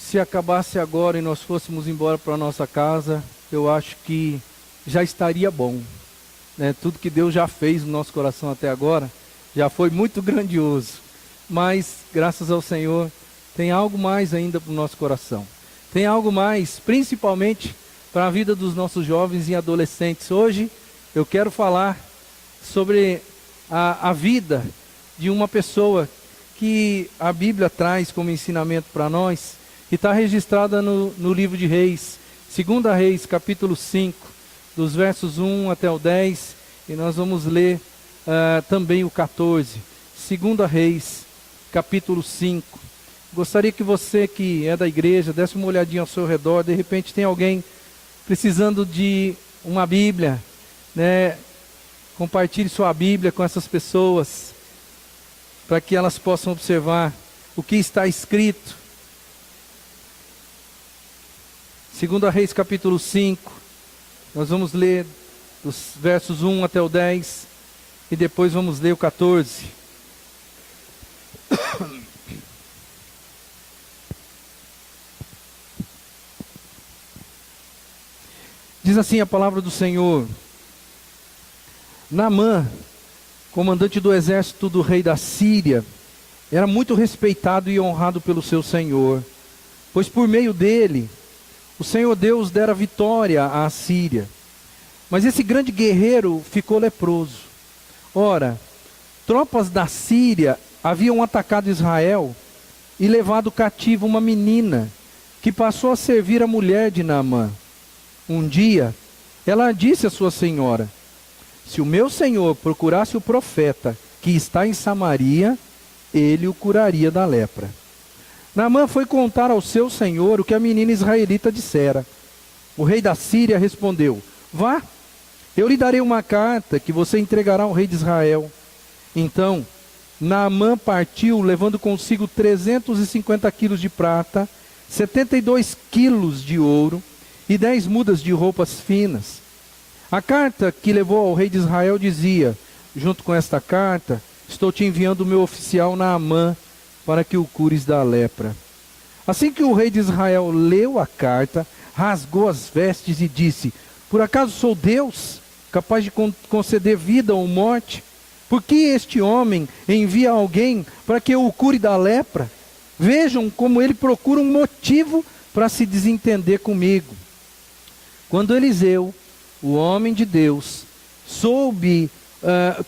se acabasse agora e nós fôssemos embora para a nossa casa, eu acho que já estaria bom, né? Tudo que Deus já fez no nosso coração até agora, já foi muito grandioso. Mas, graças ao Senhor, tem algo mais ainda para o nosso coração. Tem algo mais, principalmente para a vida dos nossos jovens e adolescentes. Hoje, eu quero falar sobre a vida de uma pessoa que a Bíblia traz como ensinamento para nós, e está registrada no livro de Reis, 2 Reis, capítulo 5, dos versos 1 até o 10, e nós vamos ler também o 14. 2 Reis, capítulo 5. Gostaria que você que é da igreja desse uma olhadinha ao seu redor. De repente tem alguém precisando de uma Bíblia, né? Compartilhe sua Bíblia com essas pessoas, para que elas possam observar o que está escrito. 2 Reis capítulo 5, nós vamos ler dos versos 1 até o 10, e depois vamos ler o 14. Diz assim a palavra do Senhor: Naamã, comandante do exército do rei da Síria, era muito respeitado e honrado pelo seu senhor, pois por meio dele o Senhor Deus dera vitória à Síria. Mas esse grande guerreiro ficou leproso. Ora, tropas da Síria haviam atacado Israel e levado cativo uma menina, que passou a servir a mulher de Naamã. Um dia, ela disse à sua senhora: se o meu senhor procurasse o profeta que está em Samaria, ele o curaria da lepra. Naamã foi contar ao seu senhor o que a menina israelita dissera. O rei da Síria respondeu: vá, eu lhe darei uma carta que você entregará ao rei de Israel. Então, Naamã partiu, levando consigo 350 quilos de prata, 72 quilos de ouro e 10 mudas de roupas finas. A carta que levou ao rei de Israel dizia: junto com esta carta, estou te enviando o meu oficial Naamã, para que o cures da lepra. Assim que o rei de Israel leu a carta, rasgou as vestes e disse: por acaso sou Deus, capaz de conceder vida ou morte? Por que este homem envia alguém para que eu o cure da lepra? Vejam como ele procura um motivo para se desentender comigo. Quando Eliseu, o homem de Deus, soube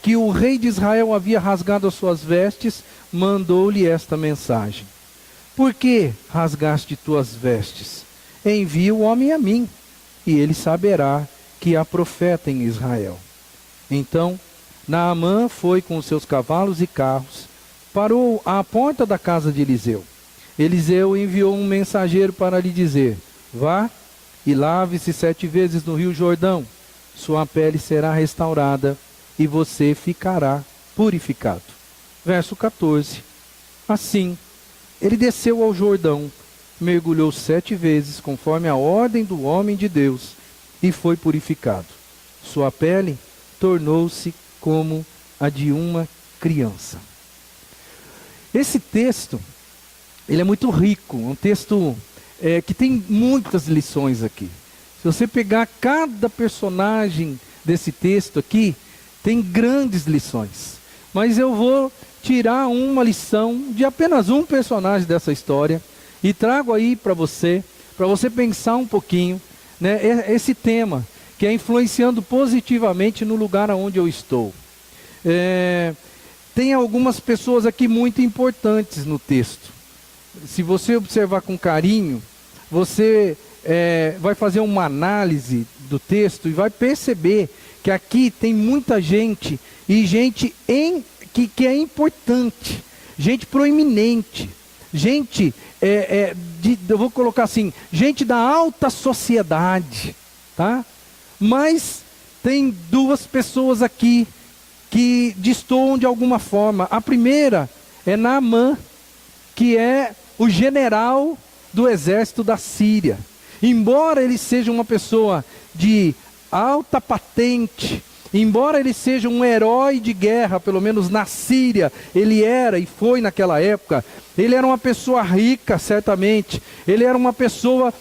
que o rei de Israel havia rasgado as suas vestes, mandou-lhe esta mensagem: por que rasgaste tuas vestes? Envia o homem a mim, e ele saberá que há profeta em Israel. Então Naamã foi com os seus cavalos e carros, parou à porta da casa de Eliseu. Eliseu enviou um mensageiro para lhe dizer: vá e lave-se 7 vezes no rio Jordão, sua pele será restaurada e você ficará purificado. Verso 14. Assim, ele desceu ao Jordão, mergulhou 7 vezes, conforme a ordem do homem de Deus, e foi purificado. Sua pele tornou-se como a de uma criança. Esse texto, ele é muito rico, um texto que tem muitas lições aqui. Se você pegar cada personagem desse texto aqui, tem grandes lições. Mas eu vou tirar uma lição de apenas um personagem dessa história e trago aí para você pensar um pouquinho, né, esse tema que é influenciando positivamente no lugar onde eu estou. Tem algumas pessoas aqui muito importantes no texto. Se você observar com carinho, você vai fazer uma análise do texto e vai perceber que aqui tem muita gente, e gente que é importante, gente proeminente, gente, eu vou colocar assim, gente da alta sociedade, tá? Mas tem 2 pessoas aqui que destoam de alguma forma. A primeira é Naamã, que é o general do exército da Síria. Embora ele seja uma pessoa de alta patente, embora ele seja um herói de guerra, pelo menos na Síria, ele era e foi naquela época, ele era uma pessoa rica, certamente, ele era uma pessoa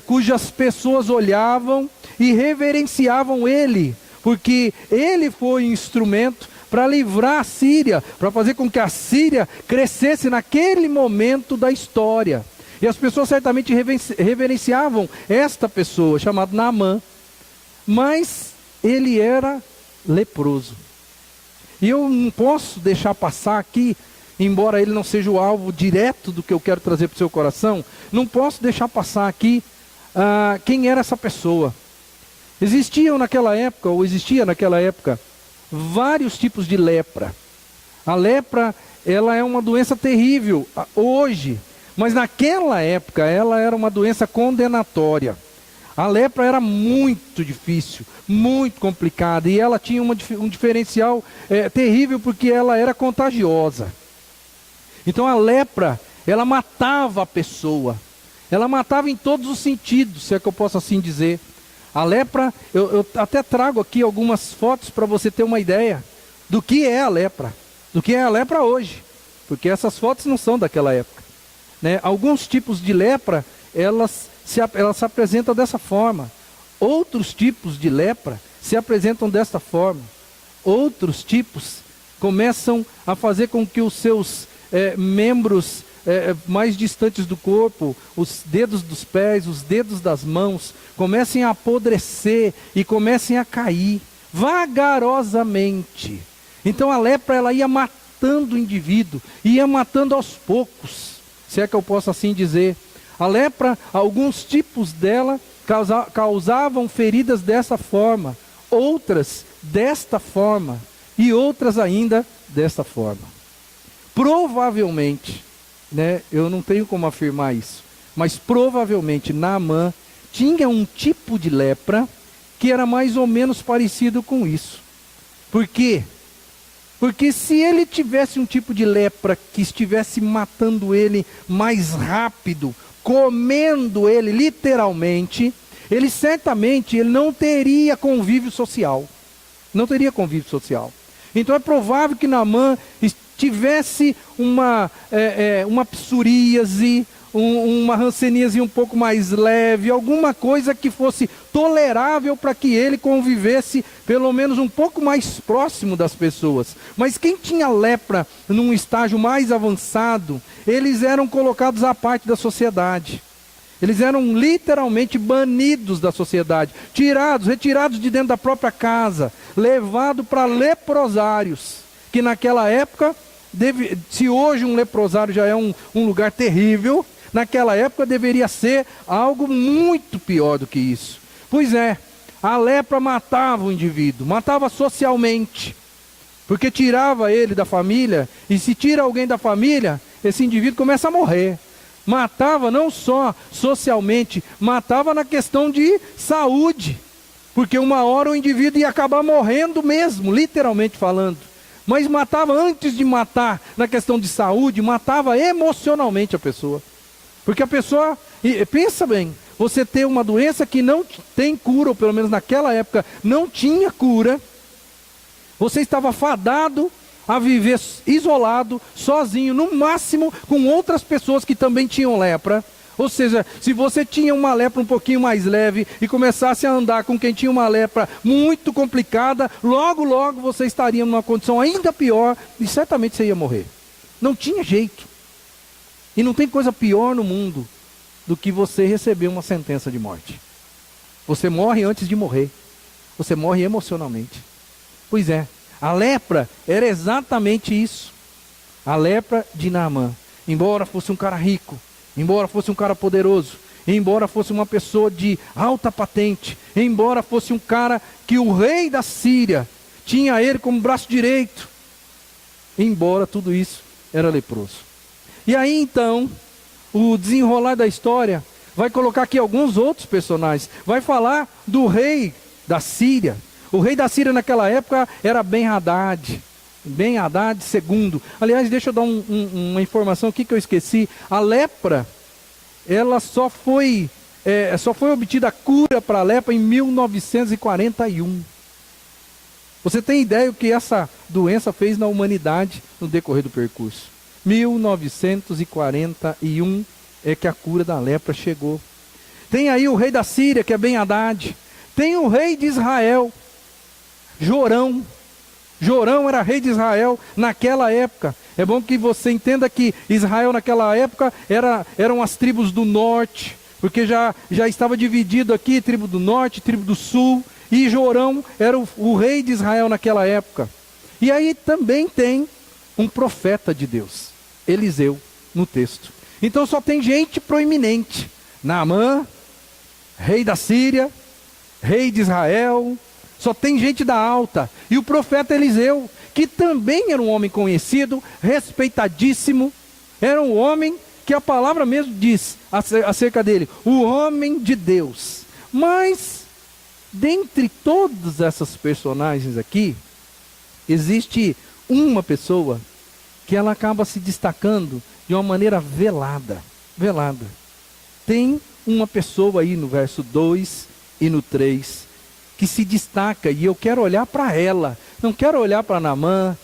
cujas pessoas olhavam e reverenciavam ele, porque ele foi um instrumento para livrar a Síria, para fazer com que a Síria crescesse naquele momento da história. E as pessoas certamente reverenciavam esta pessoa, chamada Naamã, mas ele era leproso. E eu não posso deixar passar aqui, embora ele não seja o alvo direto do que eu quero trazer para o seu coração, não posso deixar passar aqui quem era essa pessoa. Existia naquela época, vários tipos de lepra. A lepra, ela é uma doença terrível hoje, mas naquela época ela era uma doença condenatória. A lepra era muito difícil, muito complicada, e ela tinha um diferencial terrível, porque ela era contagiosa. Então a lepra, ela matava a pessoa, ela matava em todos os sentidos, se é que eu posso assim dizer. A lepra, eu até trago aqui algumas fotos para você ter uma ideia do que é a lepra, do que é a lepra hoje, porque essas fotos não são daquela época, né? Alguns tipos de lepra, elas se apresentam dessa forma, outros tipos de lepra se apresentam desta forma, outros tipos começam a fazer com que os seus membros mais distantes do corpo, os dedos dos pés, os dedos das mãos, comecem a apodrecer e comecem a cair, vagarosamente. Então a lepra, ela ia matando o indivíduo, ia matando aos poucos, se é que eu posso assim dizer. A lepra, alguns tipos dela, causavam feridas dessa forma, outras desta forma, e outras ainda desta forma. Provavelmente, eu não tenho como afirmar isso, mas provavelmente Naamã tinha um tipo de lepra que era mais ou menos parecido com isso. Por quê? Porque se ele tivesse um tipo de lepra que estivesse matando ele mais rápido, comendo ele literalmente, ele certamente não teria convívio social. Não teria convívio social. Então é provável que Naamã tivesse uma psoríase, uma hanseníase um pouco mais leve, alguma coisa que fosse tolerável para que ele convivesse pelo menos um pouco mais próximo das pessoas. Mas quem tinha lepra num estágio mais avançado, eles eram colocados à parte da sociedade. Eles eram literalmente banidos da sociedade, retirados de dentro da própria casa, levados para leprosários, que naquela época, se hoje um leprosário já é um lugar terrível, naquela época deveria ser algo muito pior do que isso. Pois é, a lepra matava o indivíduo, matava socialmente, porque tirava ele da família, e se tira alguém da família, esse indivíduo começa a morrer. Matava não só socialmente, matava na questão de saúde, porque uma hora o indivíduo ia acabar morrendo mesmo, literalmente falando. Mas matava, antes de matar na questão de saúde, matava emocionalmente a pessoa. Porque a pessoa, pensa bem, você ter uma doença que não tem cura, ou pelo menos naquela época não tinha cura, você estava fadado a viver isolado, sozinho, no máximo com outras pessoas que também tinham lepra. Ou seja, se você tinha uma lepra um pouquinho mais leve e começasse a andar com quem tinha uma lepra muito complicada, logo você estaria numa condição ainda pior e certamente você ia morrer. Não tinha jeito. E não tem coisa pior no mundo do que você receber uma sentença de morte. Você morre antes de morrer. Você morre emocionalmente. Pois é, a lepra era exatamente isso. A lepra de Naamã. Embora fosse um cara rico, embora fosse um cara poderoso, embora fosse uma pessoa de alta patente, embora fosse um cara que o rei da Síria tinha ele como braço direito, embora tudo isso era leproso. E aí então, o desenrolar da história vai colocar aqui alguns outros personagens. Vai falar do rei da Síria. O rei da Síria naquela época era Ben-Hadad. Ben-Hadad II. Aliás, deixa eu dar uma informação aqui que eu esqueci. A lepra, ela só foi obtida a cura para a lepra em 1941. Você tem ideia o que essa doença fez na humanidade no decorrer do percurso? 1941 é que a cura da lepra chegou. Tem aí o rei da Síria, que é Ben-Hadad. Tem o rei de Israel, Jorão. Jorão era rei de Israel naquela época. É bom que você entenda que Israel naquela época eram as tribos do norte, porque já estava dividido aqui, tribo do norte, tribo do sul, e Jorão era o rei de Israel naquela época. E aí também tem um profeta de Deus, Eliseu, no texto. Então só tem gente proeminente: Naamã, rei da Síria, rei de Israel. Só tem gente da alta. E o profeta Eliseu, que também era um homem conhecido, respeitadíssimo, era um homem que a palavra mesmo diz acerca dele, o homem de Deus. Mas, dentre todas essas personagens aqui, existe uma pessoa que ela acaba se destacando de uma maneira velada. Velada. Tem uma pessoa aí no verso 2 e no 3 que se destaca, e eu quero olhar para ela. Não quero olhar para Naamã,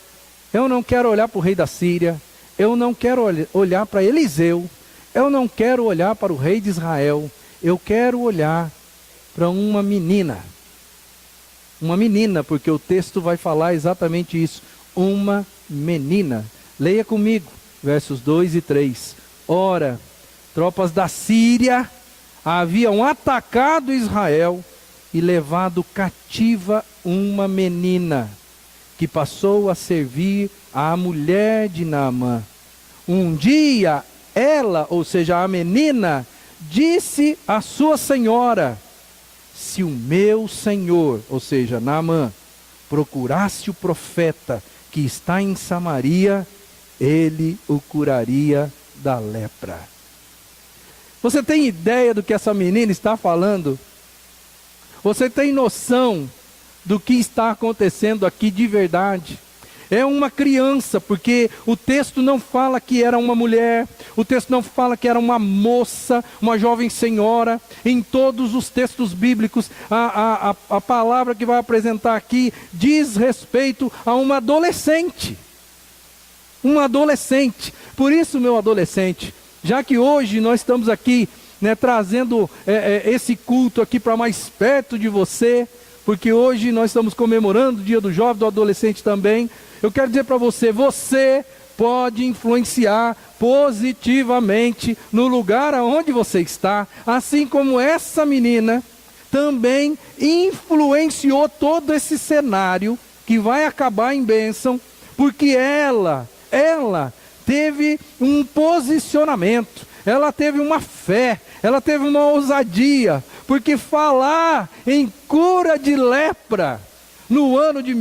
eu não quero olhar para o rei da Síria, eu não quero olhar para Eliseu, eu não quero olhar para o rei de Israel, eu quero olhar para uma menina. Uma menina, porque o texto vai falar exatamente isso. Uma menina. Leia comigo, versos 2 e 3. Ora, tropas da Síria haviam atacado Israel e levado cativa uma menina, que passou a servir à mulher de Naamã. Um dia ela, ou seja, a menina, disse à sua senhora: se o meu senhor, ou seja, Naamã, procurasse o profeta que está em Samaria, ele o curaria da lepra. Você tem ideia do que essa menina está falando? Você tem noção do que está acontecendo aqui de verdade? É uma criança, porque o texto não fala que era uma mulher, o texto não fala que era uma moça, uma jovem senhora. Em todos os textos bíblicos, a palavra que vai apresentar aqui diz respeito a uma adolescente. Uma adolescente. Por isso, meu adolescente, já que hoje nós estamos aqui, trazendo esse culto aqui para mais perto de você, porque hoje nós estamos comemorando o dia do jovem, do adolescente também. Eu quero dizer para você, você pode influenciar positivamente no lugar aonde você está, assim como essa menina também influenciou todo esse cenário que vai acabar em bênção, porque ela teve um posicionamento, ela teve uma fé, ela teve uma ousadia, porque falar em cura de lepra no ano de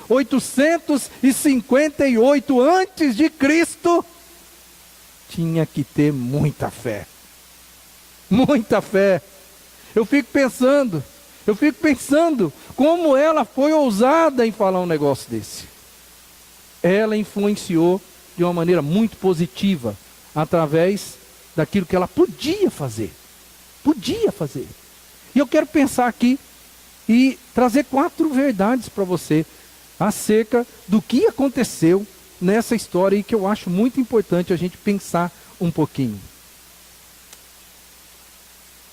858 antes de Cristo, tinha que ter muita fé. Muita fé. Eu fico pensando como ela foi ousada em falar um negócio desse. Ela influenciou de uma maneira muito positiva, através daquilo que ela podia fazer. Podia fazer. E eu quero pensar aqui e trazer 4 verdades para você acerca do que aconteceu nessa história e que eu acho muito importante a gente pensar um pouquinho.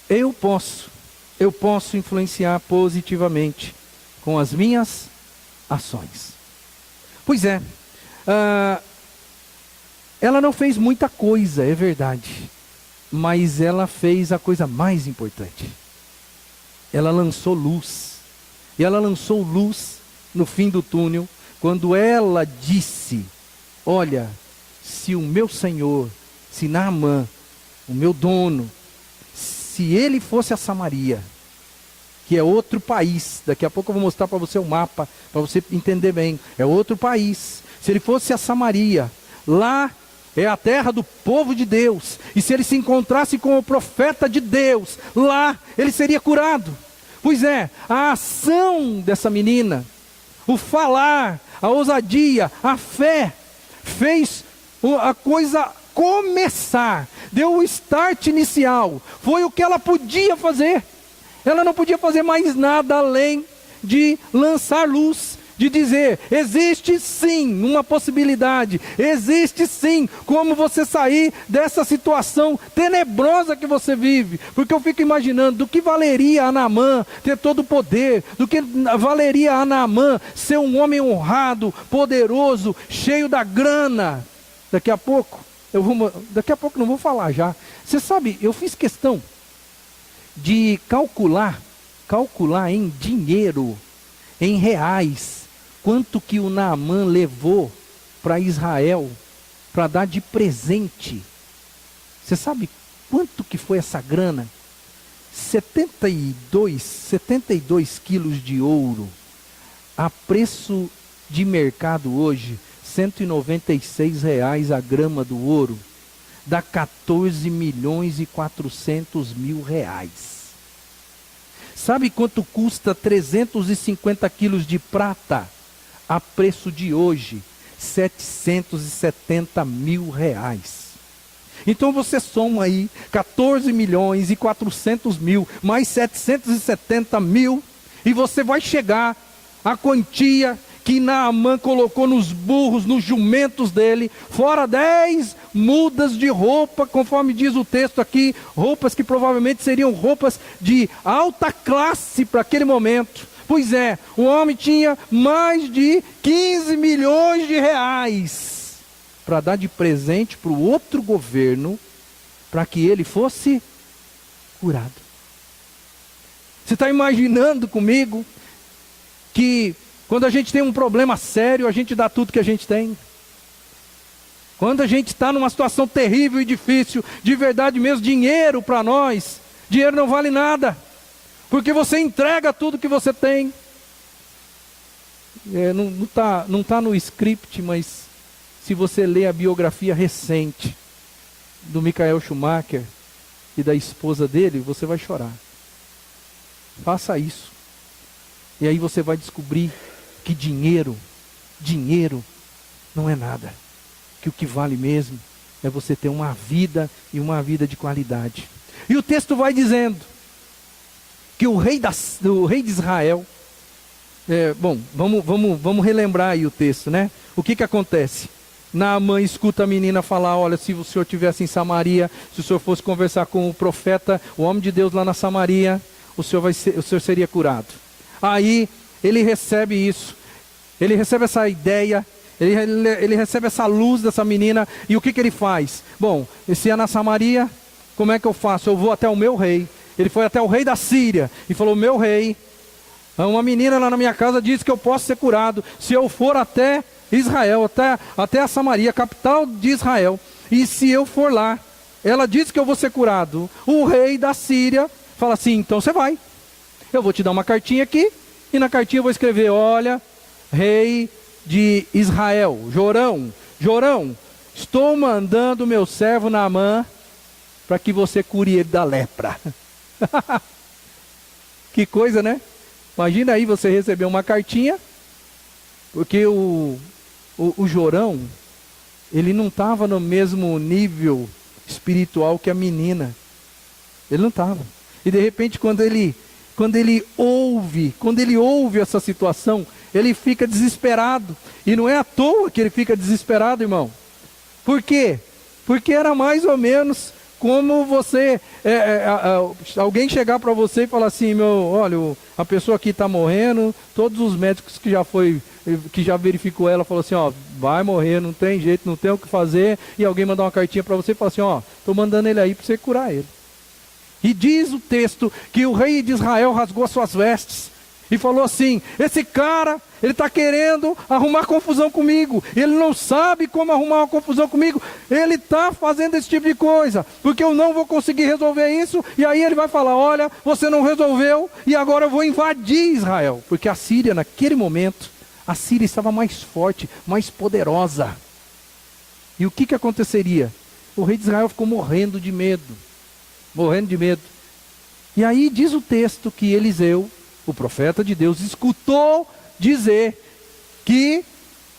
Eu posso influenciar positivamente com as minhas ações. Pois é, ela não fez muita coisa, é verdade, mas ela fez a coisa mais importante. Ela lançou luz, e ela lançou luz no fim do túnel, quando ela disse: olha, se o meu senhor, se Naamã, o meu dono, se ele fosse a Samaria, que é outro país, daqui a pouco eu vou mostrar para você o mapa, para você entender bem, é outro país, se ele fosse a Samaria, lá é a terra do povo de Deus, e se ele se encontrasse com o profeta de Deus, lá ele seria curado. Pois é, a ação dessa menina, o falar, a ousadia, a fé, fez a coisa começar, deu o start inicial, foi o que ela podia fazer. Ela não podia fazer mais nada além de lançar luz, de dizer: existe sim uma possibilidade, existe sim como você sair dessa situação tenebrosa que você vive. Porque eu fico imaginando, do que valeria a Naamã ter todo o poder, do que valeria a Naamã ser um homem honrado, poderoso, cheio da grana. Daqui a pouco não vou falar já. Você sabe, eu fiz questão de calcular em dinheiro, em reais, quanto que o Naamã levou para Israel, para dar de presente. Você sabe quanto que foi essa grana? 72 quilos de ouro, a preço de mercado hoje, R$ 196 a grama do ouro, dá 14.400.000. Sabe quanto custa 350 quilos de prata? A preço de hoje, R$ 770.000. Então você soma aí 14.400.000 mais 770.000 e você vai chegar à quantia que Naamã colocou nos burros, nos jumentos dele, fora 10 mudas de roupa, conforme diz o texto aqui, roupas que provavelmente seriam roupas de alta classe para aquele momento. Pois é, o homem tinha mais de 15 milhões de reais para dar de presente para o outro governo, para que ele fosse curado. Você está imaginando comigo que quando a gente tem um problema sério, a gente dá tudo que a gente tem? Quando a gente está numa situação terrível e difícil, de verdade mesmo, dinheiro para nós, dinheiro não vale nada, porque você entrega tudo que você tem. Não tá no script, mas se você ler a biografia recente do Michael Schumacher e da esposa dele, você vai chorar. Faça isso. E aí você vai descobrir que dinheiro não é nada. Que o que vale mesmo é você ter uma vida, e uma vida de qualidade. E o texto vai dizendo que o rei de Israel, vamos relembrar aí o texto, né? O que acontece? Naamã escuta a menina falar: olha, se o senhor estivesse em Samaria, se o senhor fosse conversar com o profeta, o homem de Deus lá na Samaria, o senhor seria curado. Aí ele recebe isso, ele recebe essa ideia, ele recebe essa luz dessa menina, e o que ele faz? Bom, se é na Samaria, como é que eu faço? Eu vou até o meu rei. Ele foi até o rei da Síria e falou: meu rei, uma menina lá na minha casa disse que eu posso ser curado se eu for até Israel, até a Samaria, capital de Israel, e se eu for lá, ela disse que eu vou ser curado. O rei da Síria fala assim: então você vai, eu vou te dar uma cartinha aqui, e na cartinha eu vou escrever: olha, rei de Israel, Jorão, estou mandando meu servo Naamã para que você cure ele da lepra. Que coisa, né? Imagina aí você receber uma cartinha, porque o Jorão, ele não estava no mesmo nível espiritual que a menina. Ele não estava. E de repente, quando ele ouve essa situação, ele fica desesperado. E não é à toa que ele fica desesperado, irmão. Por quê? Porque era mais ou menos como você, alguém chegar para você e falar assim: olha, a pessoa aqui está morrendo, todos os médicos que já verificou ela, falou assim: ó, vai morrer, não tem jeito, não tem o que fazer, e alguém mandar uma cartinha para você e falar assim: ó, estou mandando ele aí para você curar ele. E diz o texto que o rei de Israel rasgou as suas vestes e falou assim: esse cara, ele está querendo arrumar confusão comigo, ele não sabe como arrumar uma confusão comigo, ele está fazendo esse tipo de coisa, porque eu não vou conseguir resolver isso. E aí ele vai falar: olha, você não resolveu, e agora eu vou invadir Israel. Porque a Síria, naquele momento, a Síria estava mais forte, mais poderosa. E o que aconteceria? O rei de Israel ficou morrendo de medo. E aí diz o texto que Eliseu, o profeta de Deus, escutou dizer que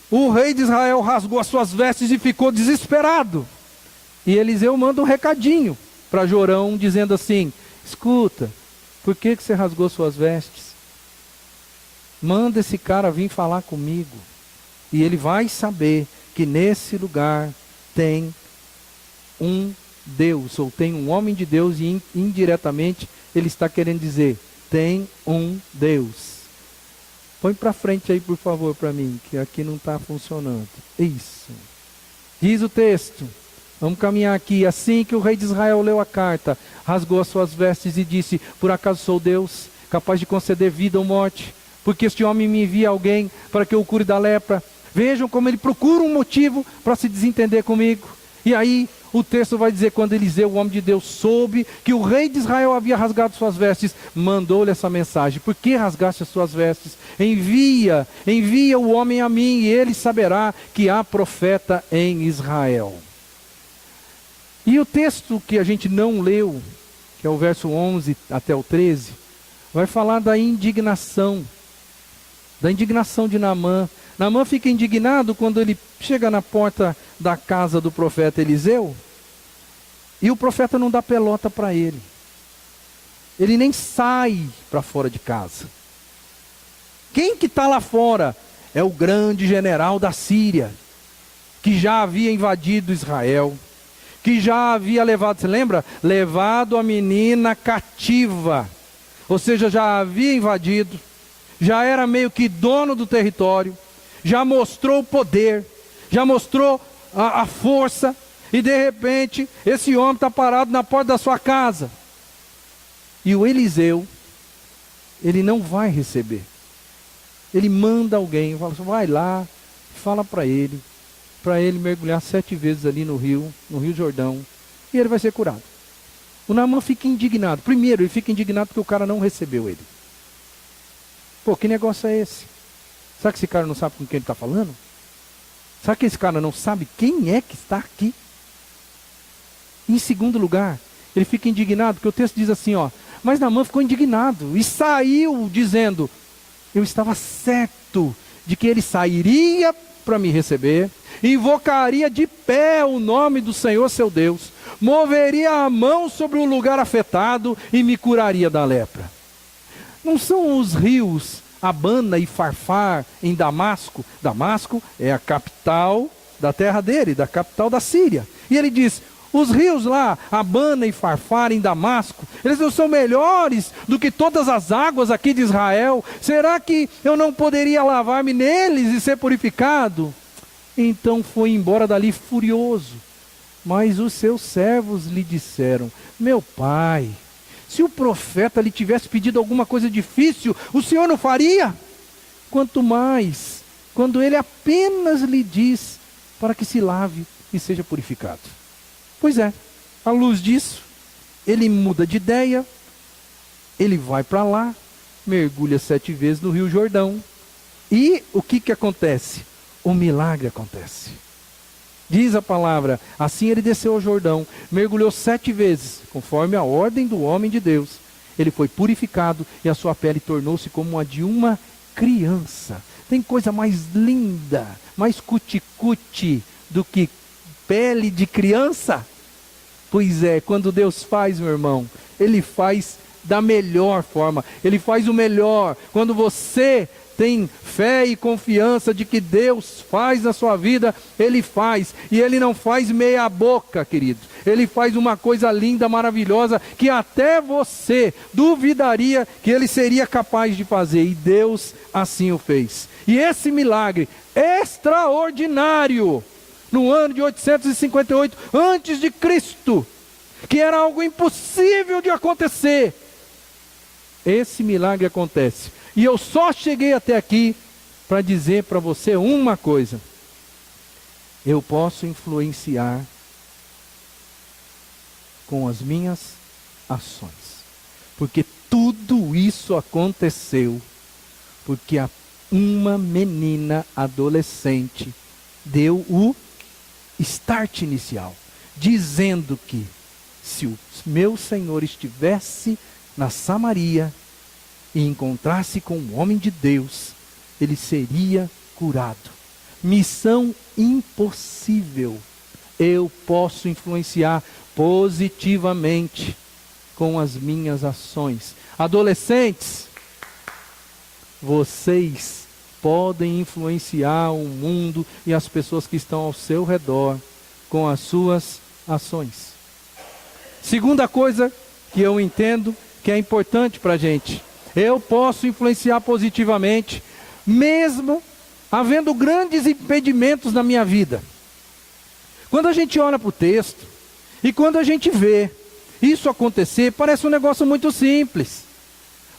o rei de Israel rasgou as suas vestes e ficou desesperado. E Eliseu manda um recadinho para Jorão, dizendo assim: escuta, por que você rasgou suas vestes? Manda esse cara vir falar comigo. E ele vai saber que nesse lugar tem um Deus, ou tem um homem de Deus, e indiretamente ele está querendo dizer, tem um Deus. Põe para frente aí, por favor, para mim, que aqui não está funcionando. Isso. Diz o texto, vamos caminhar aqui. Assim que o rei de Israel leu a carta, rasgou as suas vestes e disse, por acaso sou Deus, capaz de conceder vida ou morte? Porque este homem me envia alguém para que eu o cure da lepra. Vejam como ele procura um motivo para se desentender comigo. E aí o texto vai dizer, quando Eliseu, o homem de Deus, soube que o rei de Israel havia rasgado suas vestes, mandou-lhe essa mensagem: por que rasgaste as suas vestes? Envia o homem a mim, e ele saberá que há profeta em Israel. E o texto que a gente não leu, que é o verso 11 até o 13, vai falar da indignação de Naamã. Naamã fica indignado quando ele chega na porta da casa do profeta Eliseu, e o profeta não dá pelota para ele. Ele nem sai para fora de casa. Quem que está lá fora? É o grande general da Síria, que já havia invadido Israel, que já havia levado, você lembra? Levado a menina cativa, ou seja, já havia invadido, já era meio que dono do território, já mostrou o poder, já mostrou a força, e de repente, esse homem está parado na porta da sua casa. E o Eliseu, ele não vai receber. Ele manda alguém, fala assim, vai lá, fala para ele mergulhar 7 vezes ali no Rio Jordão, e ele vai ser curado. O Naamã fica indignado. Primeiro, ele fica indignado porque o cara não recebeu ele. Pô, que negócio é esse? Será que esse cara não sabe com quem ele está falando? Será que esse cara não sabe quem é que está aqui? Em segundo lugar, ele fica indignado, porque o texto diz assim, mas Naamã ficou indignado e saiu dizendo, eu estava certo de que ele sairia para me receber, invocaria de pé o nome do Senhor seu Deus, moveria a mão sobre o lugar afetado e me curaria da lepra. Não são os rios Abana e Farfar em Damasco? Damasco é a capital da terra dele, da capital da Síria. E ele diz, os rios lá, Abana e Farfar em Damasco, eles não são melhores do que todas as águas aqui de Israel? Será que eu não poderia lavar-me neles e ser purificado? Então foi embora dali furioso. Mas os seus servos lhe disseram, meu pai, se o profeta lhe tivesse pedido alguma coisa difícil, o senhor não faria? Quanto mais, quando ele apenas lhe diz para que se lave e seja purificado. Pois é, à luz disso, ele muda de ideia, ele vai para lá, mergulha 7 vezes no Rio Jordão, e o que acontece? O milagre acontece. Diz a palavra, assim ele desceu ao Jordão, mergulhou 7 vezes, conforme a ordem do homem de Deus. Ele foi purificado e a sua pele tornou-se como a de uma criança. Tem coisa mais linda, mais cuti-cuti do que pele de criança? Pois é, quando Deus faz, meu irmão, Ele faz da melhor forma, Ele faz o melhor. Quando você tem fé e confiança de que Deus faz na sua vida, Ele faz, e Ele não faz meia boca, querido. Ele faz uma coisa linda, maravilhosa, que até você duvidaria que Ele seria capaz de fazer, e Deus assim o fez. E esse milagre extraordinário, no ano de 858 antes de Cristo, que era algo impossível de acontecer, esse milagre acontece. E eu só cheguei até aqui para dizer para você uma coisa: eu posso influenciar com as minhas ações, porque tudo isso aconteceu porque uma menina adolescente deu o start inicial, dizendo que se o meu Senhor estivesse na Samaria e encontrasse com um homem de Deus, ele seria curado. Missão impossível. Eu posso influenciar positivamente com as minhas ações. Adolescentes, vocês podem influenciar o mundo e as pessoas que estão ao seu redor com as suas ações. Segunda coisa que eu entendo que é importante para a gente: eu posso influenciar positivamente, mesmo havendo grandes impedimentos na minha vida. Quando a gente olha para o texto, e quando a gente vê isso acontecer, parece um negócio muito simples.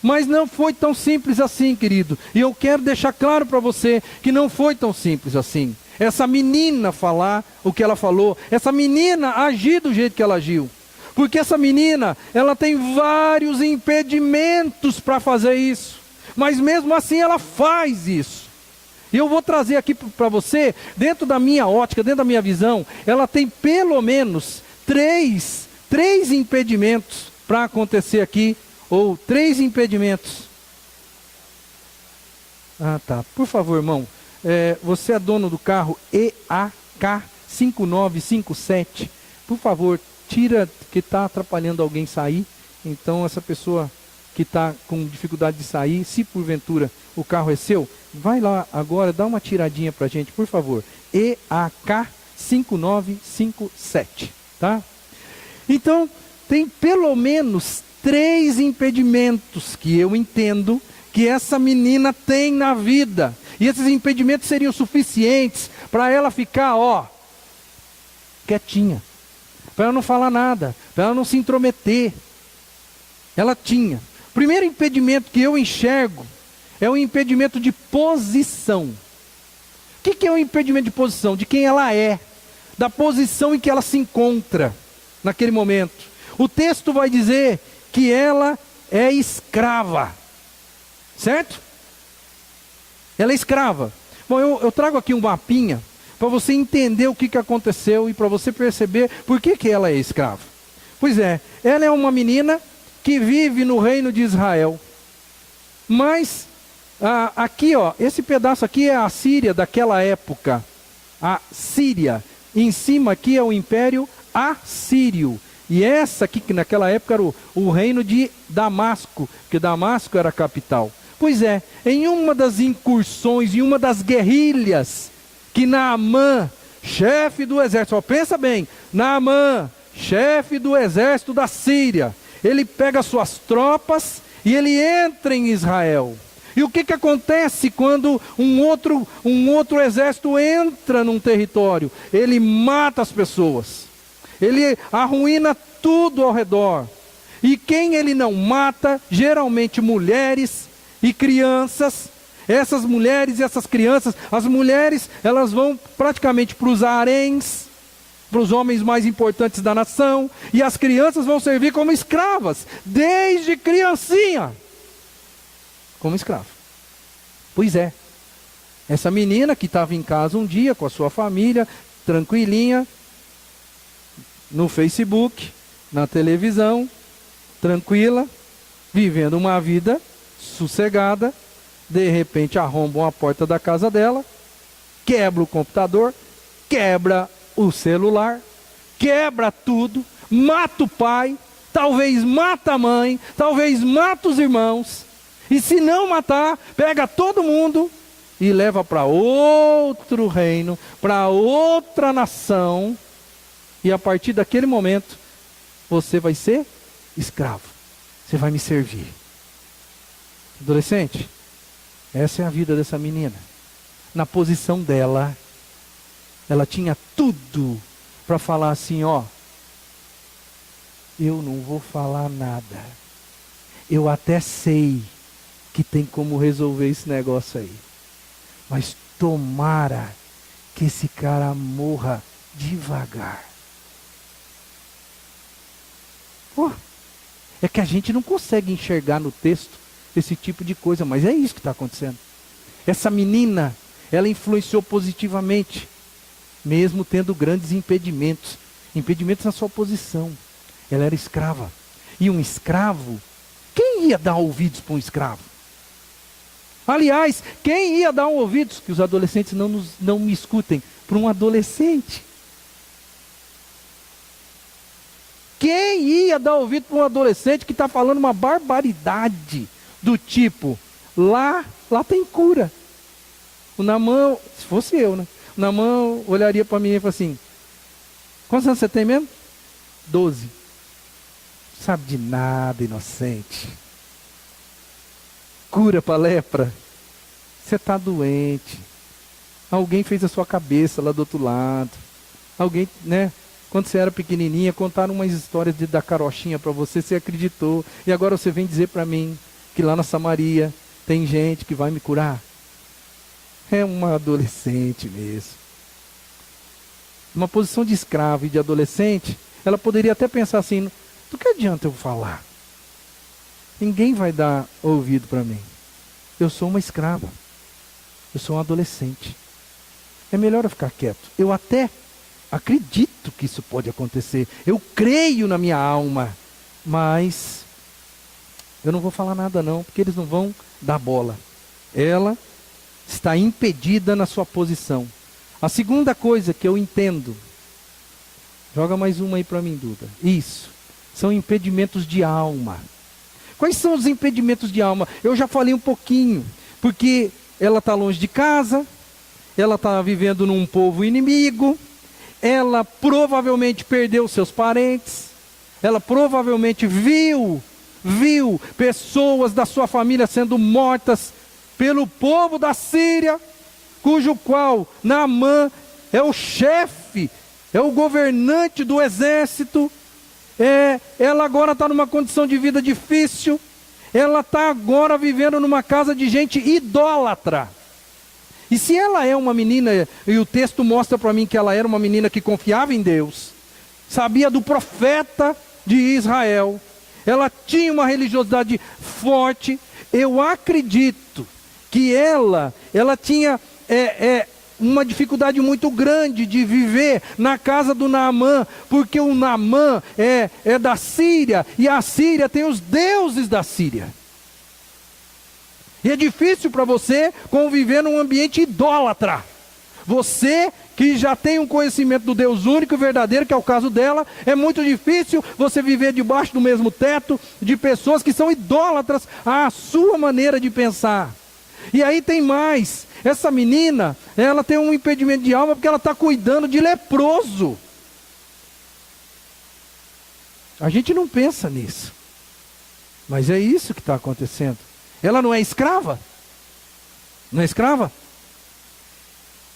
Mas não foi tão simples assim, querido. E eu quero deixar claro para você que não foi tão simples assim. Essa menina falar o que ela falou, essa menina agir do jeito que ela agiu. Porque essa menina, ela tem vários impedimentos para fazer isso. Mas mesmo assim ela faz isso. E eu vou trazer aqui para você, dentro da minha ótica, dentro da minha visão, ela tem pelo menos três impedimentos para acontecer aqui, ou 3 impedimentos. Ah, tá. Por favor, irmão, você é dono do carro EAK 5957. Por favor, tira, que está atrapalhando alguém sair. Então, essa pessoa que está com dificuldade de sair, se porventura o carro é seu, vai lá agora, dá uma tiradinha para a gente, por favor. EAK 5957, tá? Então, tem pelo menos 3 impedimentos que eu entendo que essa menina tem na vida. E esses impedimentos seriam suficientes para ela ficar, quietinha. Para ela não falar nada, para ela não se intrometer. Ela tinha. O primeiro impedimento que eu enxergo é o impedimento de posição. O que é o impedimento de posição? De quem ela é, da posição em que ela se encontra naquele momento. O texto vai dizer que ela é escrava, certo? Ela é escrava. Bom, eu trago aqui um mapinha para você entender o que aconteceu e para você perceber por que ela é escrava. Pois é, ela é uma menina que vive no reino de Israel. Mas, aqui esse pedaço aqui é a Síria daquela época. A Síria. Em cima aqui é o Império Assírio. E essa aqui, que naquela época era o reino de Damasco, que Damasco era a capital. Pois é, em uma das incursões, em uma das guerrilhas, que Naamã, chefe do exército, pensa bem, Naamã, chefe do exército da Síria, ele pega suas tropas e ele entra em Israel. E o que acontece quando um outro exército entra num território? Ele mata as pessoas. Ele arruína tudo ao redor. E quem ele não mata, geralmente mulheres e crianças. Essas mulheres e essas crianças, as mulheres, elas vão praticamente para os haréns, para os homens mais importantes da nação. E as crianças vão servir como escravas, desde criancinha. Como escravo. Pois é. Essa menina que estava em casa um dia com a sua família, tranquilinha, no Facebook, na televisão, tranquila, vivendo uma vida sossegada, de repente arrombam a porta da casa dela, quebra o computador, quebra o celular, quebra tudo, mata o pai, talvez mata a mãe, talvez mata os irmãos, e se não matar, pega todo mundo e leva para outro reino, para outra nação. E a partir daquele momento, você vai ser escravo. Você vai me servir. Adolescente, essa é a vida dessa menina. Na posição dela, ela tinha tudo para falar assim, eu não vou falar nada. Eu até sei que tem como resolver esse negócio aí. Mas tomara que esse cara morra devagar. É que a gente não consegue enxergar no texto esse tipo de coisa, mas é isso que está acontecendo. Essa menina, ela influenciou positivamente, mesmo tendo grandes impedimentos na sua posição. Ela era escrava. E um escravo, quem ia dar ouvidos para um escravo? Aliás, quem ia dar ouvidos, que os adolescentes não me escutem, para um adolescente? Quem ia dar ouvido para um adolescente que está falando uma barbaridade do tipo, lá lá tem cura. O Naamã, se fosse eu, né? O Naamã olharia para mim e falaria assim: quantos anos você tem mesmo? 12. Não sabe de nada, inocente. Cura para lepra. Você está doente. Alguém fez a sua cabeça lá do outro lado. Alguém, né? Quando você era pequenininha, contaram umas histórias da carochinha para você, você acreditou. E agora você vem dizer para mim que lá na Samaria tem gente que vai me curar. É uma adolescente mesmo. Uma posição de escravo e de adolescente, ela poderia até pensar assim: do que adianta eu falar? Ninguém vai dar ouvido para mim. Eu sou uma escrava. Eu sou um adolescente. É melhor eu ficar quieto. Eu até acredito que isso pode acontecer. Eu creio na minha alma. Mas eu não vou falar nada não, porque eles não vão dar bola. Ela está impedida na sua posição. A segunda coisa que eu entendo, joga mais uma aí para mim, Duda. Isso, são impedimentos de alma. Quais são os impedimentos de alma? Eu já falei um pouquinho, porque ela está longe de casa, ela está vivendo num povo inimigo, ela provavelmente perdeu seus parentes, ela provavelmente viu pessoas da sua família sendo mortas pelo povo da Síria, cujo qual Naamã é o chefe, é o governante do exército. Ela agora está numa condição de vida difícil, ela está agora vivendo numa casa de gente idólatra. E se ela é uma menina, e o texto mostra para mim que ela era uma menina que confiava em Deus, sabia do profeta de Israel, ela tinha uma religiosidade forte, eu acredito que ela tinha uma dificuldade muito grande de viver na casa do Naamã, porque o Naamã é da Síria, e a Síria tem os deuses da Síria. E é difícil para você conviver num ambiente idólatra. Você que já tem um conhecimento do Deus único e verdadeiro, que é o caso dela, é muito difícil você viver debaixo do mesmo teto de pessoas que são idólatras à sua maneira de pensar. E aí tem mais, essa menina, ela tem um impedimento de alma porque ela está cuidando de leproso. A gente não pensa nisso, mas é isso que está acontecendo. Ela não é escrava? Não é escrava?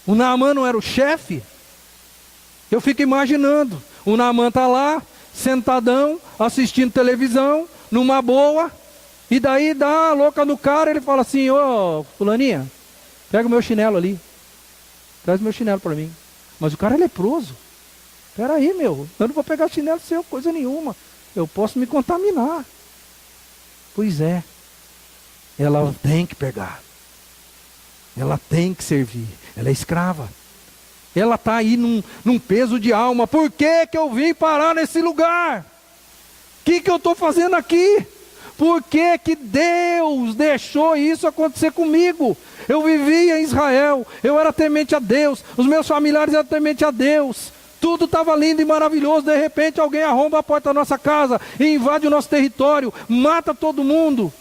O Naamã não era o chefe? Eu fico imaginando, o Naamã está lá, sentadão, assistindo televisão, numa boa, e daí dá a louca no cara, ele fala assim: ô fulaninha, pega o meu chinelo ali, traz o meu chinelo para mim. Mas o cara é leproso. Espera aí, meu, eu não vou pegar chinelo seu, coisa nenhuma, eu posso me contaminar. Pois é, ela tem que pegar, ela tem que servir, ela é escrava, ela está aí num peso de alma. Por que eu vim parar nesse lugar? O que eu estou fazendo aqui? Por que Deus deixou isso acontecer comigo? Eu vivia em Israel, eu era temente a Deus, os meus familiares eram temente a Deus, tudo estava lindo e maravilhoso. De repente alguém arromba a porta da nossa casa e invade o nosso território, mata todo mundo.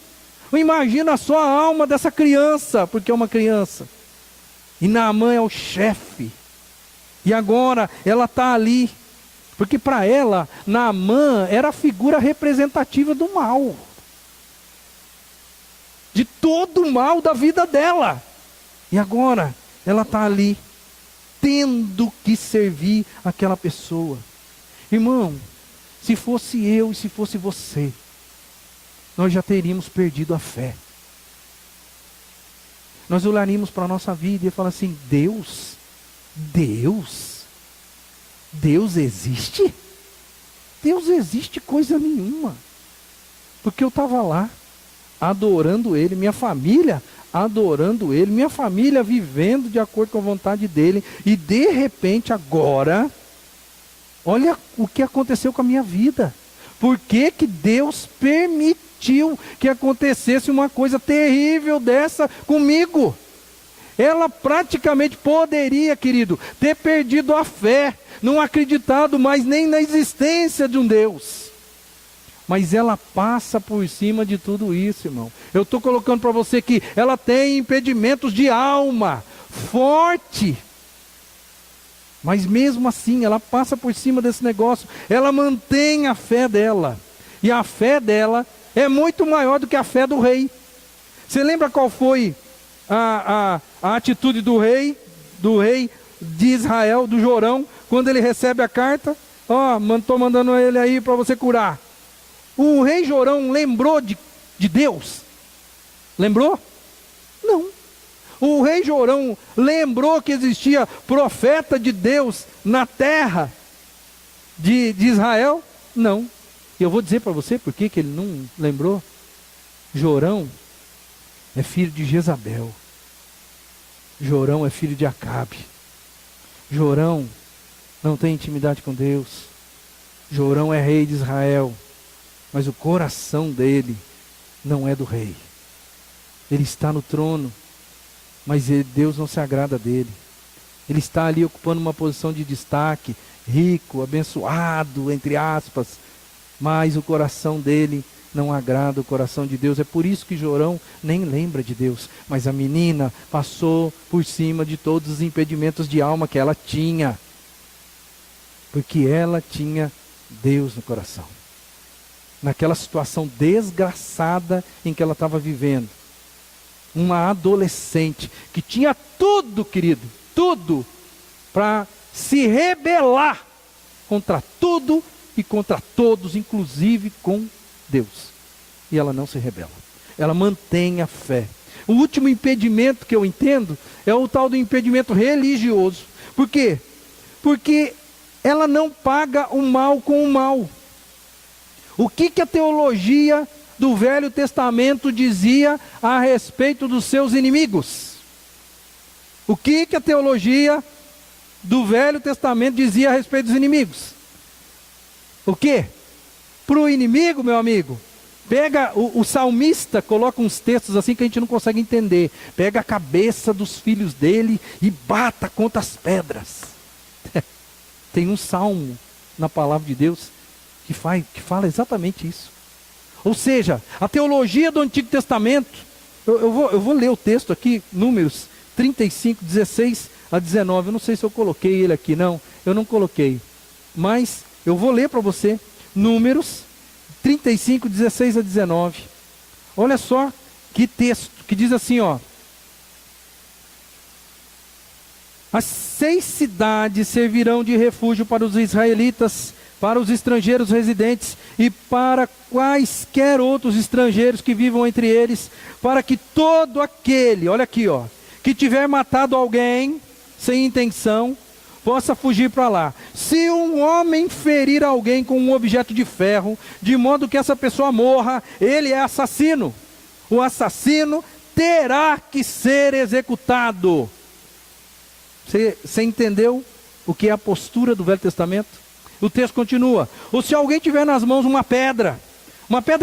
Imagina só a alma dessa criança, porque é uma criança. E Naamã é o chefe. E agora ela está ali, porque para ela, Naamã era a figura representativa do mal. De todo o mal da vida dela. E agora ela está ali, tendo que servir aquela pessoa. Irmão, se fosse eu e se fosse você, nós já teríamos perdido a fé. Nós olharíamos para a nossa vida e falar assim: Deus existe? Deus existe coisa nenhuma. Porque eu estava lá, adorando Ele, minha família adorando Ele, minha família vivendo de acordo com a vontade dEle, e de repente agora, olha o que aconteceu com a minha vida. Por que Deus permitiu que acontecesse uma coisa terrível dessa comigo? Ela praticamente poderia, querido, ter perdido a fé, não acreditado mais nem na existência de um Deus. mas ela passa por cima de tudo isso, irmão. Eu estou colocando para você que ela tem impedimentos de alma, forte. Mas mesmo assim, ela passa por cima desse negócio. Ela mantém a fé dela. E a fé dela é muito maior do que a fé do rei. Você lembra qual foi a atitude do rei de Israel, do Jorão, quando ele recebe a carta? Estou mandando ele aí para você curar. O rei Jorão lembrou de Deus? Lembrou? Não. O rei Jorão lembrou que existia profeta de Deus na terra de Israel? Não. E eu vou dizer para você por que ele não lembrou. Jorão é filho de Jezabel. Jorão é filho de Acabe. Jorão não tem intimidade com Deus. Jorão é rei de Israel. Mas o coração dele não é do rei. Ele está no trono, mas Deus não se agrada dele. Ele está ali ocupando uma posição de destaque, rico, abençoado, entre aspas, mas o coração dele não agrada o coração de Deus. É por isso que Jorão nem lembra de Deus. Mas a menina passou por cima de todos os impedimentos de alma que ela tinha, porque ela tinha Deus no coração. Naquela situação desgraçada em que ela estava vivendo. Uma adolescente que tinha tudo, querido, tudo, para se rebelar contra tudo e contra todos, inclusive com Deus. E ela não se rebela. Ela mantém a fé. O último impedimento que eu entendo é o tal do impedimento religioso. Por quê? Porque ela não paga o mal com o mal. O que a teologia do Velho Testamento dizia a respeito dos seus inimigos? O que a teologia do Velho Testamento dizia a respeito dos inimigos? O quê? Para o inimigo, meu amigo, pega o salmista, coloca uns textos assim que a gente não consegue entender. Pega a cabeça dos filhos dele e bata contra as pedras. Tem um salmo na palavra de Deus que fala exatamente isso. Ou seja, a teologia do Antigo Testamento, eu vou ler o texto aqui, Números 35, 16 a 19, eu não sei se eu coloquei ele aqui, não, eu não coloquei, mas eu vou ler para você, Números 35, 16 a 19, olha só que texto, que diz assim, as 6 cidades servirão de refúgio para os israelitas, para os estrangeiros residentes e para quaisquer outros estrangeiros que vivam entre eles, para que todo aquele, olha aqui, que tiver matado alguém sem intenção, possa fugir para lá. Se um homem ferir alguém com um objeto de ferro, de modo que essa pessoa morra, ele é assassino. O assassino terá que ser executado. Você entendeu o que é a postura do Velho Testamento? O texto continua. Ou se alguém tiver nas mãos uma pedra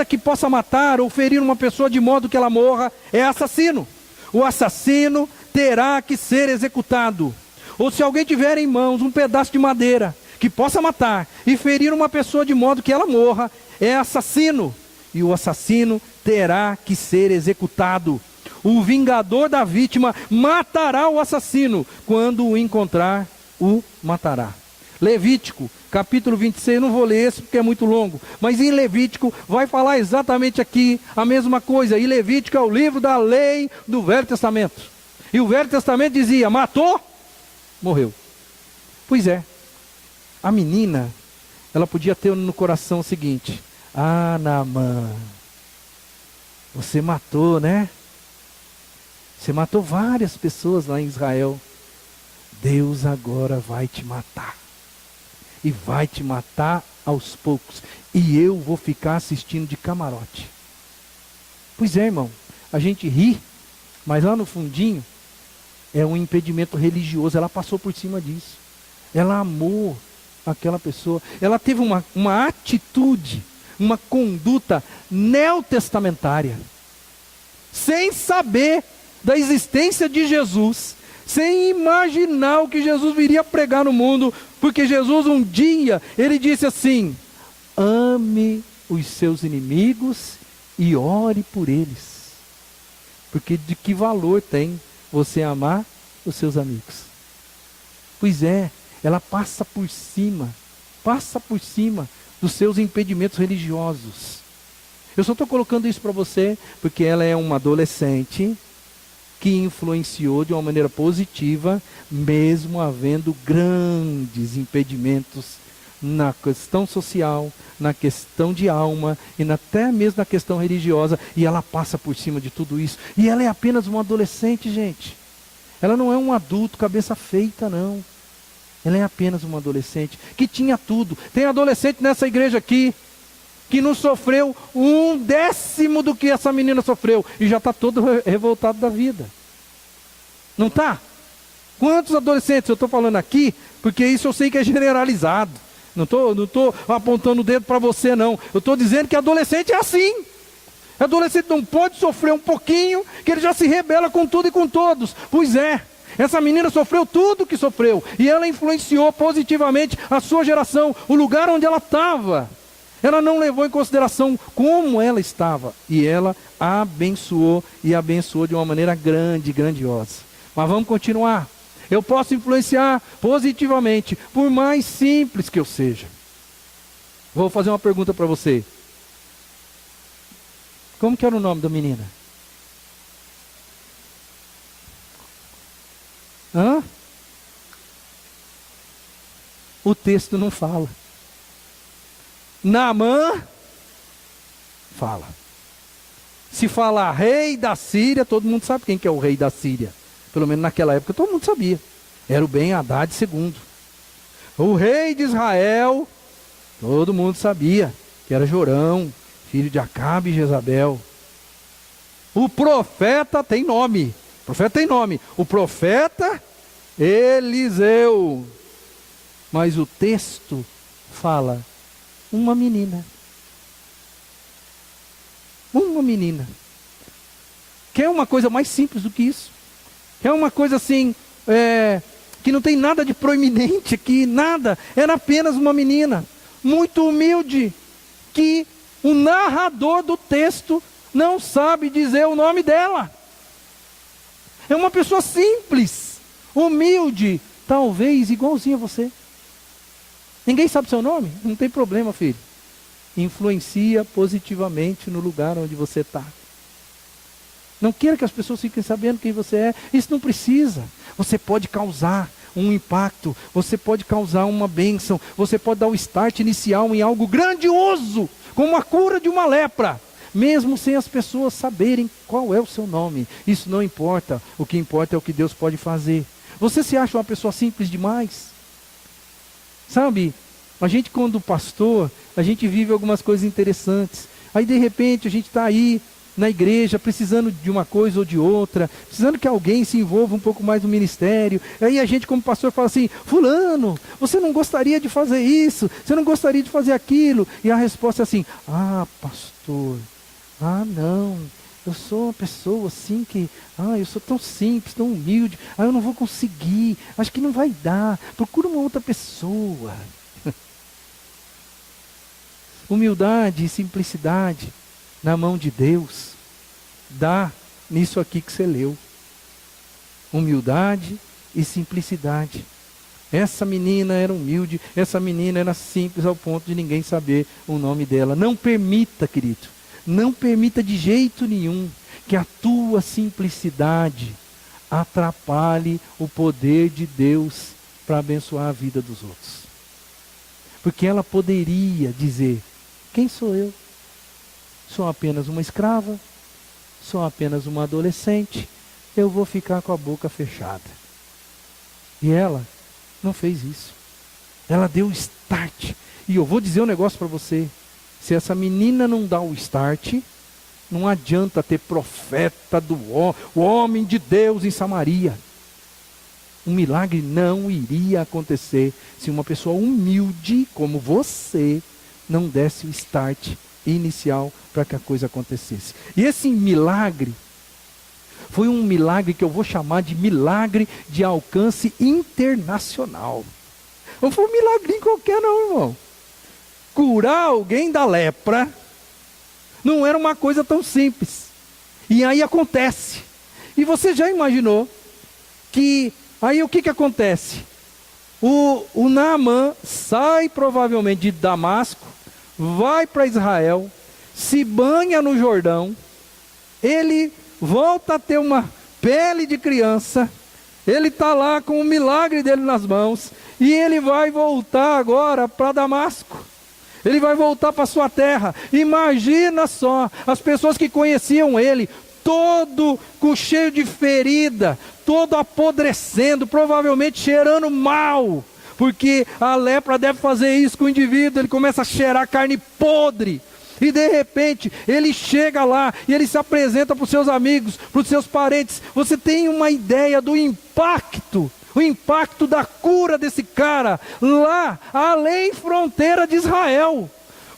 que possa matar ou ferir uma pessoa de modo que ela morra, é assassino. O assassino terá que ser executado. Ou se alguém tiver em mãos um pedaço de madeira que possa matar e ferir uma pessoa de modo que ela morra, é assassino. E o assassino terá que ser executado. O vingador da vítima matará o assassino. Quando o encontrar, o matará. Levítico, capítulo 26, não vou ler esse porque é muito longo, mas em Levítico vai falar exatamente aqui a mesma coisa. E Levítico é o livro da lei do Velho Testamento. E o Velho Testamento dizia, matou, morreu. Pois é, a menina, ela podia ter no coração o seguinte, Naamã, você matou, né? Você matou várias pessoas lá em Israel. Deus agora vai te matar. E vai te matar aos poucos. E eu vou ficar assistindo de camarote. Pois é, irmão. A gente ri, mas lá no fundinho é um impedimento religioso. Ela passou por cima disso. Ela amou aquela pessoa. Ela teve uma atitude, uma conduta neotestamentária. Sem saber da existência de Jesus. Sem imaginar o que Jesus viria pregar no mundo, porque Jesus um dia, ele disse assim, ame os seus inimigos e ore por eles. Porque de que valor tem você amar os seus amigos? Pois é, ela passa por cima dos seus impedimentos religiosos. Eu só estou colocando isso para você porque ela é uma adolescente que influenciou de uma maneira positiva, mesmo havendo grandes impedimentos na questão social, na questão de alma e até mesmo na questão religiosa, e ela passa por cima de tudo isso. E ela é apenas uma adolescente, gente. Ela não é um adulto cabeça feita, não. Ela é apenas uma adolescente que tinha tudo. Tem adolescente nessa igreja aqui que não sofreu 1/10 do que essa menina sofreu e já está todo revoltado da vida. Não está? Quantos adolescentes eu estou falando aqui? Porque isso eu sei que é generalizado. Não estou apontando o dedo para você, não. Eu estou dizendo que adolescente é assim. Adolescente não pode sofrer um pouquinho, que ele já se rebela com tudo e com todos. Pois é. Essa menina sofreu tudo o que sofreu. E ela influenciou positivamente a sua geração, o lugar onde ela estava. Ela não levou em consideração como ela estava. E ela abençoou, e abençoou de uma maneira grande, grandiosa. Mas vamos continuar. Eu posso influenciar positivamente, por mais simples que eu seja. Vou fazer uma pergunta para você. Como que era o nome da menina? Hã? O texto não fala. Naamã fala. Se falar rei da Síria, todo mundo sabe quem que é o rei da Síria. Pelo menos naquela época todo mundo sabia. Era o Ben-Hadad II. O rei de Israel, todo mundo sabia que era Jorão, filho de Acabe e Jezabel. O profeta tem nome. O profeta Eliseu. Mas o texto fala uma menina. Uma menina. Quer uma coisa mais simples do que isso? Quer uma coisa assim, que não tem nada de proeminente aqui, nada. Era apenas uma menina, muito humilde, que o narrador do texto não sabe dizer o nome dela. É uma pessoa simples, humilde, talvez igualzinha a você. Ninguém sabe seu nome? Não tem problema, filho. Influencia positivamente no lugar onde você está. Não queira que as pessoas fiquem sabendo quem você é. Isso não precisa. Você pode causar um impacto. Você pode causar uma bênção. Você pode dar o start inicial em algo grandioso, como a cura de uma lepra, mesmo sem as pessoas saberem qual é o seu nome. Isso não importa. O que importa é o que Deus pode fazer. Você se acha uma pessoa simples demais? Sabe, a gente quando pastor, a gente vive algumas coisas interessantes. Aí de repente a gente está aí na igreja, precisando de uma coisa ou de outra, precisando que alguém se envolva um pouco mais no ministério. Aí a gente como pastor fala assim: fulano, você não gostaria de fazer isso? Você não gostaria de fazer aquilo? E a resposta é assim: ah, pastor, não, eu sou uma pessoa assim que, eu sou tão simples, tão humilde, eu não vou conseguir, acho que não vai dar, procura uma outra pessoa. Humildade e simplicidade na mão de Deus, dá nisso aqui que você leu. Humildade e simplicidade. Essa menina era humilde, essa menina era simples ao ponto de ninguém saber o nome dela. Não permita, querido, não permita de jeito nenhum que a tua simplicidade atrapalhe o poder de Deus para abençoar a vida dos outros. Porque ela poderia dizer: quem sou eu? Sou apenas uma escrava, sou apenas uma adolescente, eu vou ficar com a boca fechada. E ela não fez isso. Ela deu o start. E eu vou dizer um negócio para você: se essa menina não dá o start, não adianta ter profeta o homem de Deus em Samaria. Um milagre não iria acontecer se uma pessoa humilde como você não desse o start inicial para que a coisa acontecesse. E esse milagre foi um milagre que eu vou chamar de milagre de alcance internacional. Não foi um milagrinho qualquer não, irmão. curar alguém da lepra não era uma coisa tão simples. E aí acontece. E você já imaginou que aí o que acontece? O Naamã sai provavelmente de Damasco, vai para Israel, se banha no Jordão, ele volta a ter uma pele de criança, ele está lá com o milagre dele nas mãos, e ele vai voltar agora para Damasco. Ele vai voltar para sua terra. Imagina só, as pessoas que conheciam ele, todo cheio de ferida, todo apodrecendo, provavelmente cheirando mal, porque a lepra deve fazer isso com o indivíduo, ele começa a cheirar carne podre. E de repente, ele chega lá e ele se apresenta para os seus amigos, para os seus parentes. Você tem uma ideia do impacto, o impacto da cura desse cara, lá, além fronteira de Israel.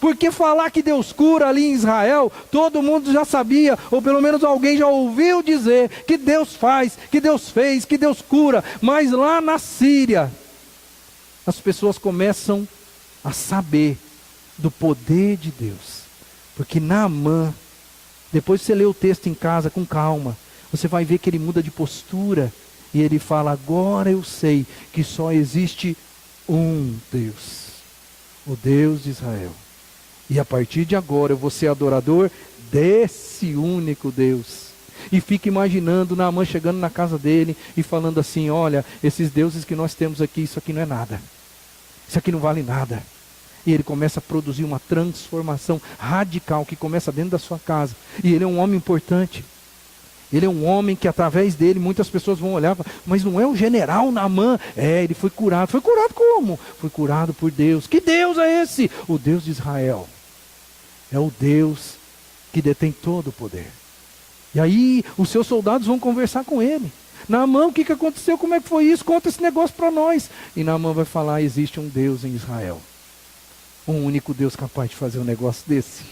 Porque falar que Deus cura ali em Israel, todo mundo já sabia, ou pelo menos alguém já ouviu dizer, que Deus faz, que Deus fez, que Deus cura. Mas lá na Síria, as pessoas começam a saber do poder de Deus. Porque Naamã, depois você lê o texto em casa com calma, você vai ver que ele muda de postura, e ele fala: agora eu sei que só existe um Deus, o Deus de Israel. E a partir de agora eu vou ser adorador desse único Deus. E fica imaginando Naamã chegando na casa dele e falando assim: olha, esses deuses que nós temos aqui, isso aqui não é nada. Isso aqui não vale nada. E ele começa a produzir uma transformação radical que começa dentro da sua casa. E ele é um homem importante. Ele é um homem que através dele muitas pessoas vão olhar, mas não é o general Naamã? É, ele foi curado. Foi curado como? Foi curado por Deus. Que Deus é esse? O Deus de Israel. É o Deus que detém todo o poder. E aí os seus soldados vão conversar com ele. Naamã, o que aconteceu? Como é que foi isso? Conta esse negócio para nós. E Naamã vai falar: existe um Deus em Israel. Um único Deus capaz de fazer um negócio desse.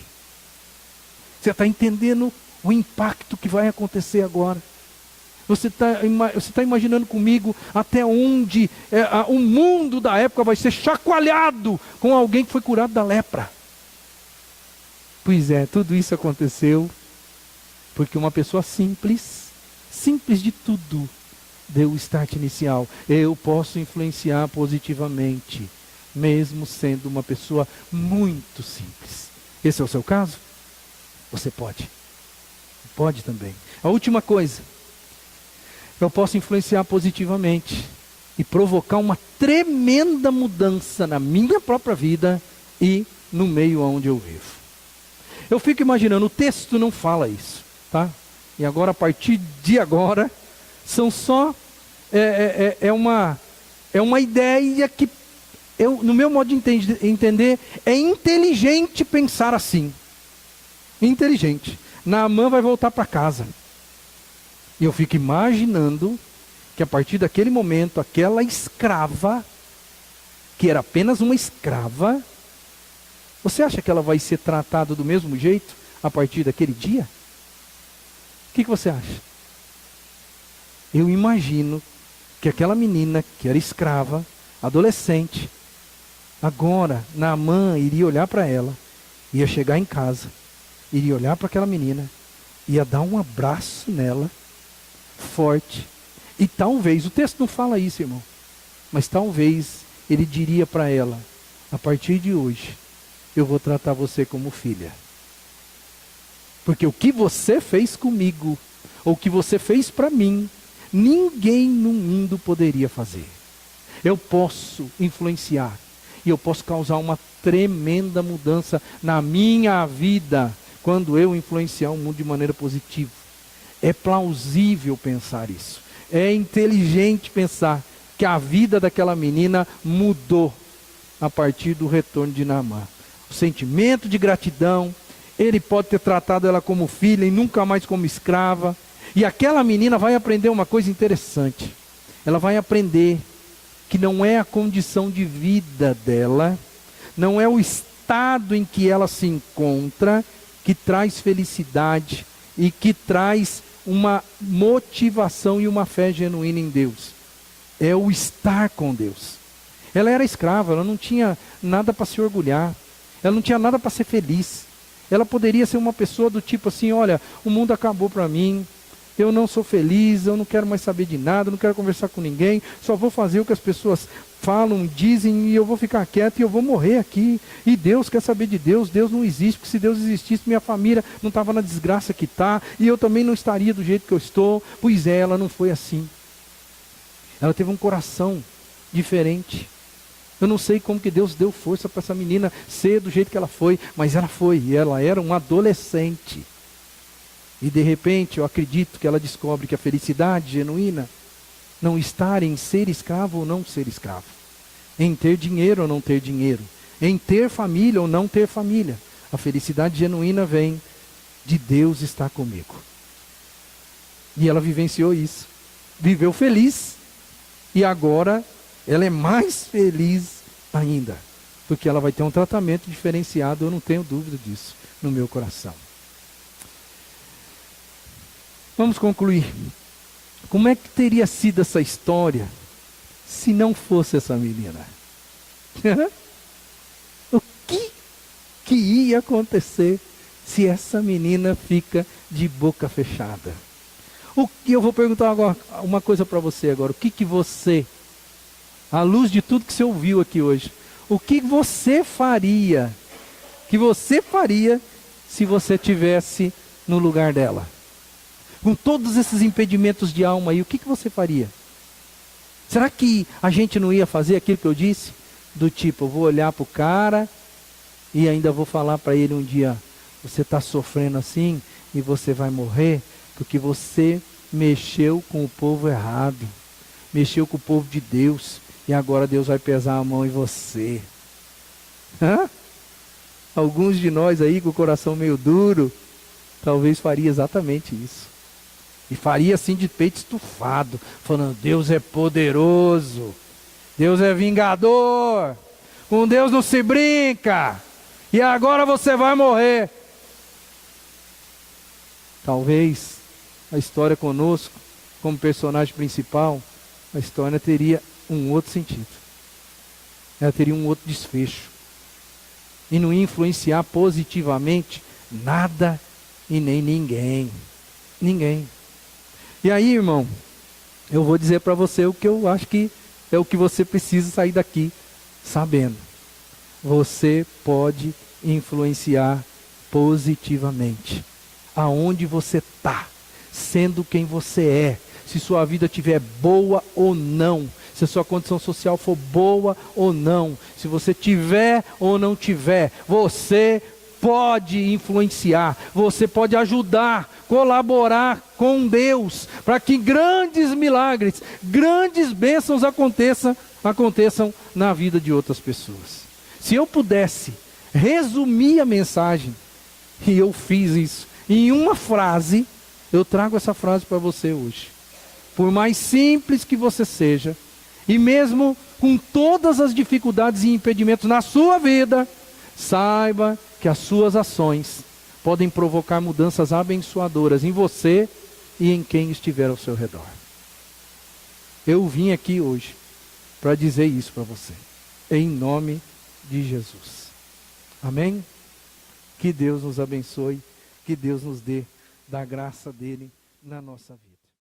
Você está entendendo o impacto que vai acontecer agora? Você está imaginando comigo até onde o mundo da época vai ser chacoalhado com alguém que foi curado da lepra? Pois é, tudo isso aconteceu porque uma pessoa simples de tudo, deu o start inicial. Eu posso influenciar positivamente, mesmo sendo uma pessoa muito simples. Esse é o seu caso? Você pode. Pode também. A última coisa, eu posso influenciar positivamente e provocar uma tremenda mudança na minha própria vida e no meio onde eu vivo. Eu fico imaginando, o texto não fala isso, tá? E agora, a partir de agora, são só é uma ideia que no meu modo de entender, é inteligente pensar assim. Inteligente. Naamã vai voltar para casa. E eu fico imaginando que a partir daquele momento, aquela escrava, que era apenas uma escrava, você acha que ela vai ser tratada do mesmo jeito a partir daquele dia? O que você acha? Eu imagino que aquela menina que era escrava, adolescente, agora Naamã iria olhar para ela, ia chegar em casa, iria olhar para aquela menina, ia dar um abraço nela, forte, e talvez, o texto não fala isso, irmão, mas talvez ele diria para ela: a partir de hoje, eu vou tratar você como filha. Porque o que você fez comigo, ou o que você fez para mim, ninguém no mundo poderia fazer. Eu posso influenciar, e eu posso causar uma tremenda mudança na minha vida, quando eu influenciar o mundo de maneira positiva. É plausível pensar isso. É inteligente pensar que a vida daquela menina mudou a partir do retorno de Naamã. O sentimento de gratidão, ele pode ter tratado ela como filha e nunca mais como escrava. E aquela menina vai aprender uma coisa interessante. Ela vai aprender que não é a condição de vida dela, não é o estado em que ela se encontra, que traz felicidade e que traz uma motivação e uma fé genuína em Deus. É o estar com Deus. Ela era escrava, ela não tinha nada para se orgulhar. Ela não tinha nada para ser feliz. Ela poderia ser uma pessoa do tipo assim, olha, o mundo acabou para mim, eu não sou feliz, eu não quero mais saber de nada, não quero conversar com ninguém, só vou fazer o que as pessoas falam, dizem, e eu vou ficar quieto e eu vou morrer aqui. E Deus quer saber de Deus, Deus não existe, porque se Deus existisse, minha família não estava na desgraça que está, e eu também não estaria do jeito que eu estou. Pois é, ela não foi assim. Ela teve um coração diferente. Eu não sei como que Deus deu força para essa menina ser do jeito que ela foi, mas ela foi, e ela era uma adolescente. E de repente eu acredito que ela descobre que a felicidade genuína não está em ser escravo ou não ser escravo, em ter dinheiro ou não ter dinheiro, em ter família ou não ter família. A felicidade genuína vem de Deus estar comigo. E ela vivenciou isso, viveu feliz, e agora ela é mais feliz ainda, porque ela vai ter um tratamento diferenciado, eu não tenho dúvida disso no meu coração. Vamos concluir. Como é que teria sido essa história se não fosse essa menina? O que ia acontecer se essa menina fica de boca fechada? Eu vou perguntar agora uma coisa para você agora. O que você, à luz de tudo que você ouviu aqui hoje, o que você faria? Que você faria se você tivesse no lugar dela? Com todos esses impedimentos de alma aí, o que você faria? Será que a gente não ia fazer aquilo que eu disse? Do tipo, eu vou olhar para o cara e ainda vou falar para ele um dia, você está sofrendo assim e você vai morrer porque você mexeu com o povo errado, mexeu com o povo de Deus, e agora Deus vai pesar a mão em você. Alguns de nós aí com o coração meio duro, talvez faria exatamente isso. E faria assim de peito estufado, falando, Deus é poderoso, Deus é vingador, com Deus não se brinca, e agora você vai morrer. Talvez a história conosco, como personagem principal, a história teria um outro sentido. Ela teria um outro desfecho. E não ia influenciar positivamente nada e nem ninguém. Ninguém. E aí, irmão, eu vou dizer para você o que eu acho que é o que você precisa sair daqui sabendo. Você pode influenciar positivamente. Aonde você está, sendo quem você é. Se sua vida estiver boa ou não. Se a sua condição social for boa ou não. Se você tiver ou não tiver. Você pode influenciar. Você pode ajudar, colaborar com Deus. Para que grandes milagres, grandes bênçãos aconteçam na vida de outras pessoas. Se eu pudesse resumir a mensagem, e eu fiz isso, em uma frase, eu trago essa frase para você hoje. Por mais simples que você seja, e mesmo com todas as dificuldades e impedimentos na sua vida, saiba que as suas ações podem provocar mudanças abençoadoras em você e em quem estiver ao seu redor. Eu vim aqui hoje para dizer isso para você, em nome de Jesus. Amém? Que Deus nos abençoe, que Deus nos dê da graça dele na nossa vida.